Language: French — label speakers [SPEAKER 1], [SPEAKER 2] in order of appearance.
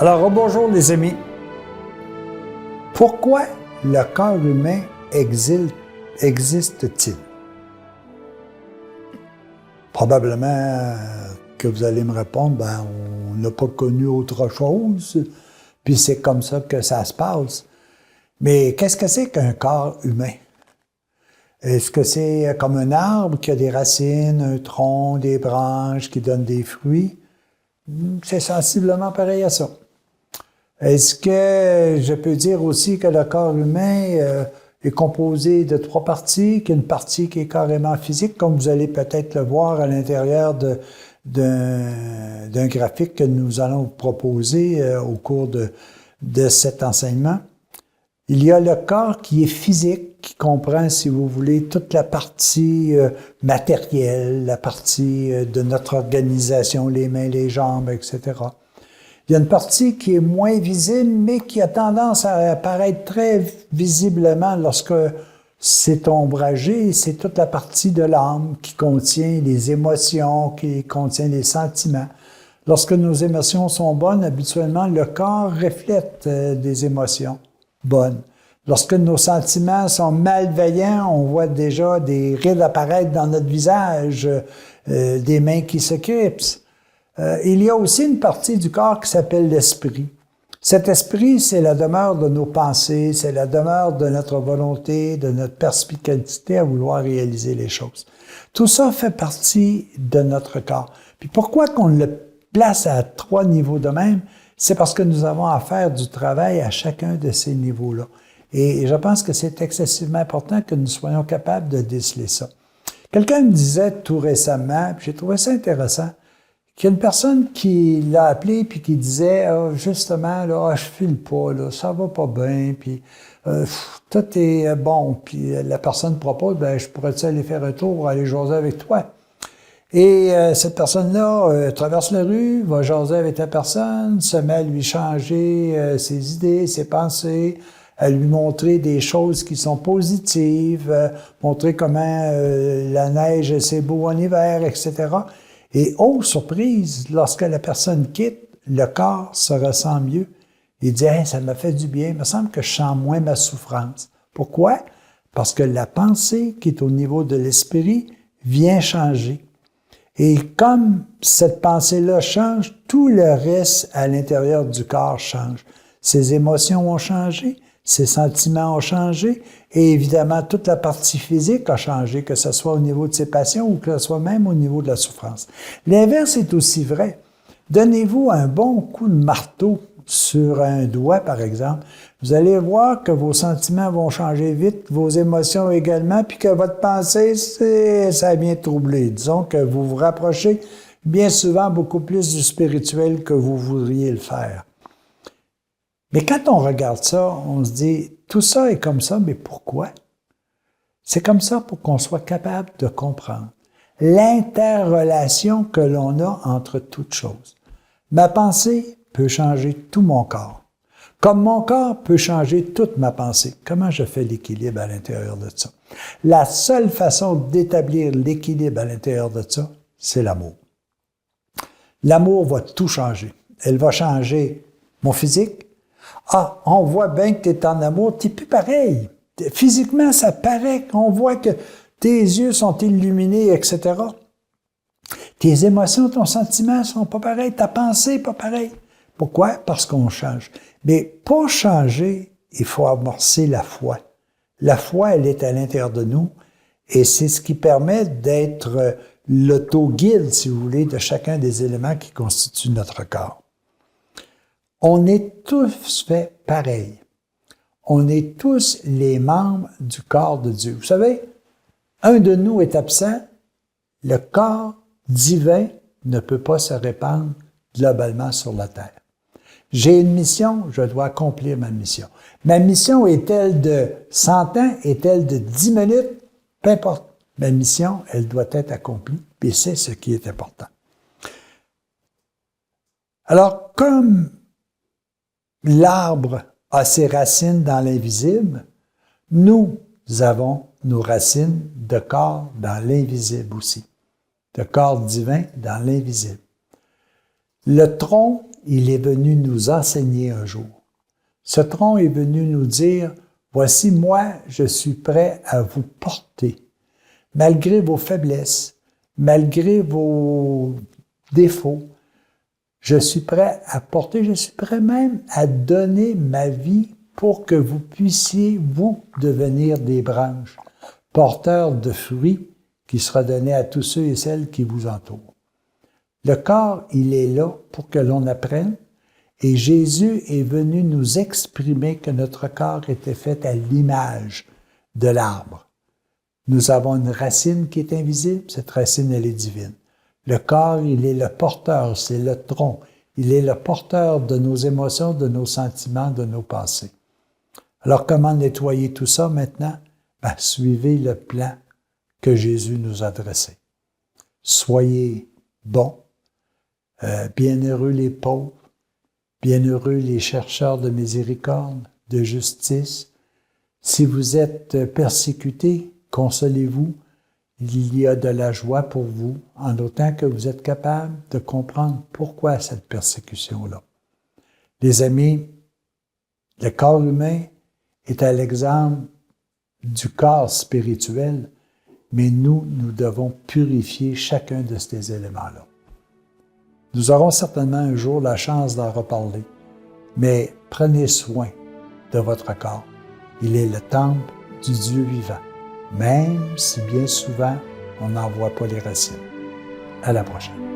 [SPEAKER 1] Alors, bonjour les amis. Pourquoi le corps humain existe-t-il? Probablement que vous allez me répondre, on n'a pas connu autre chose, puis c'est comme ça que ça se passe. Mais qu'est-ce que c'est qu'un corps humain? Est-ce que c'est comme un arbre qui a des racines, un tronc, des branches qui donnent des fruits? C'est sensiblement pareil à ça. Est-ce que je peux dire aussi que le corps humain est composé de 3 parties, qu'il y a une partie qui est carrément physique, comme vous allez peut-être le voir à l'intérieur d'un graphique que nous allons vous proposer au cours de cet enseignement. Il y a le corps qui est physique, qui comprend, si vous voulez, toute la partie matérielle, la partie de notre organisation, les mains, les jambes, etc. Il y a une partie qui est moins visible, mais qui a tendance à apparaître très visiblement lorsque c'est ombragé. C'est toute la partie de l'âme qui contient les émotions, qui contient les sentiments. Lorsque nos émotions sont bonnes, habituellement, le corps reflète des émotions bonnes. Lorsque nos sentiments sont malveillants, on voit déjà des rides apparaître dans notre visage, des mains qui se crispent. Il y a aussi une partie du corps qui s'appelle l'esprit. Cet esprit, c'est la demeure de nos pensées, c'est la demeure de notre volonté, de notre perspicacité à vouloir réaliser les choses. Tout ça fait partie de notre corps. Puis pourquoi qu'on le place à 3 niveaux de même? C'est parce que nous avons à faire du travail à chacun de ces niveaux-là. Et je pense que c'est excessivement important que nous soyons capables de déceler ça. Quelqu'un me disait tout récemment, puis j'ai trouvé ça intéressant, qu'il y a une personne qui l'a appelé puis qui disait justement là, je file pas là, ça va pas bien puis tout est bon puis la personne propose je pourrais-tu aller faire un tour, aller jaser avec toi. Et cette personne-là traverse la rue, va jaser avec la personne, se met à lui changer ses idées, ses pensées, à lui montrer des choses qui sont positives, montrer comment la neige c'est beau en hiver, etc. Et oh, surprise, lorsque la personne quitte, le corps se ressent mieux. Il dit « ça m'a fait du bien, il me semble que je sens moins ma souffrance. » Pourquoi? Parce que la pensée qui est au niveau de l'esprit vient changer. Et comme cette pensée-là change, tout le reste à l'intérieur du corps change. Ses émotions ont changé, ses sentiments ont changé, et évidemment, toute la partie physique a changé, que ce soit au niveau de ses passions ou que ce soit même au niveau de la souffrance. L'inverse est aussi vrai. Donnez-vous un bon coup de marteau sur un doigt, par exemple. Vous allez voir que vos sentiments vont changer vite, vos émotions également, puis que votre pensée, ça vient troubler. Disons que vous vous rapprochez bien souvent beaucoup plus du spirituel que vous voudriez le faire. Mais quand on regarde ça, on se dit, tout ça est comme ça, mais pourquoi? C'est comme ça pour qu'on soit capable de comprendre l'interrelation que l'on a entre toutes choses. Ma pensée peut changer tout mon corps. Comme mon corps peut changer toute ma pensée. Comment je fais l'équilibre à l'intérieur de ça? La seule façon d'établir l'équilibre à l'intérieur de ça, c'est l'amour. L'amour va tout changer. Elle va changer mon physique. Ah, on voit bien que tu es en amour, tu n'es plus pareil. Physiquement, ça paraît qu'on voit que tes yeux sont illuminés, etc. Tes émotions, ton sentiment sont pas pareils, ta pensée pas pareille. Pourquoi? Parce qu'on change. Mais pour changer, il faut amorcer la foi. La foi, elle est à l'intérieur de nous et c'est ce qui permet d'être l'auto-guide, si vous voulez, de chacun des éléments qui constituent notre corps. On est tous faits pareil. On est tous les membres du corps de Dieu. Vous savez, un de nous est absent, le corps divin ne peut pas se répandre globalement sur la terre. J'ai une mission, je dois accomplir ma mission. Ma mission est-elle de 100 ans, est-elle de 10 minutes? Peu importe. Ma mission, elle doit être accomplie, et c'est ce qui est important. Alors, comme l'arbre a ses racines dans l'invisible, nous avons nos racines de corps dans l'invisible aussi, de corps divin dans l'invisible. Le tronc il est venu nous enseigner un jour. Ce tronc est venu nous dire, « Voici, moi, je suis prêt à vous porter, malgré vos faiblesses, malgré vos défauts. Je suis prêt à porter, je suis prêt même à donner ma vie pour que vous puissiez, vous, devenir des branches, porteurs de fruits qui sera donné à tous ceux et celles qui vous entourent. » Le corps, il est là pour que l'on apprenne, et Jésus est venu nous exprimer que notre corps était fait à l'image de l'arbre. Nous avons une racine qui est invisible, cette racine, elle est divine. Le corps, il est le porteur, c'est le tronc. Il est le porteur de nos émotions, de nos sentiments, de nos pensées. Alors, comment nettoyer tout ça maintenant? Suivez le plan que Jésus nous a dressé. Soyez bons, bienheureux les pauvres, bienheureux les chercheurs de miséricorde, de justice. Si vous êtes persécutés, consolez-vous. Il y a de la joie pour vous, en autant que vous êtes capable de comprendre pourquoi cette persécution-là. Les amis, le corps humain est à l'exemple du corps spirituel, mais nous devons purifier chacun de ces éléments-là. Nous aurons certainement un jour la chance d'en reparler, mais prenez soin de votre corps. Il est le temple du Dieu vivant, même si bien souvent on n'en voit pas les racines. À la prochaine.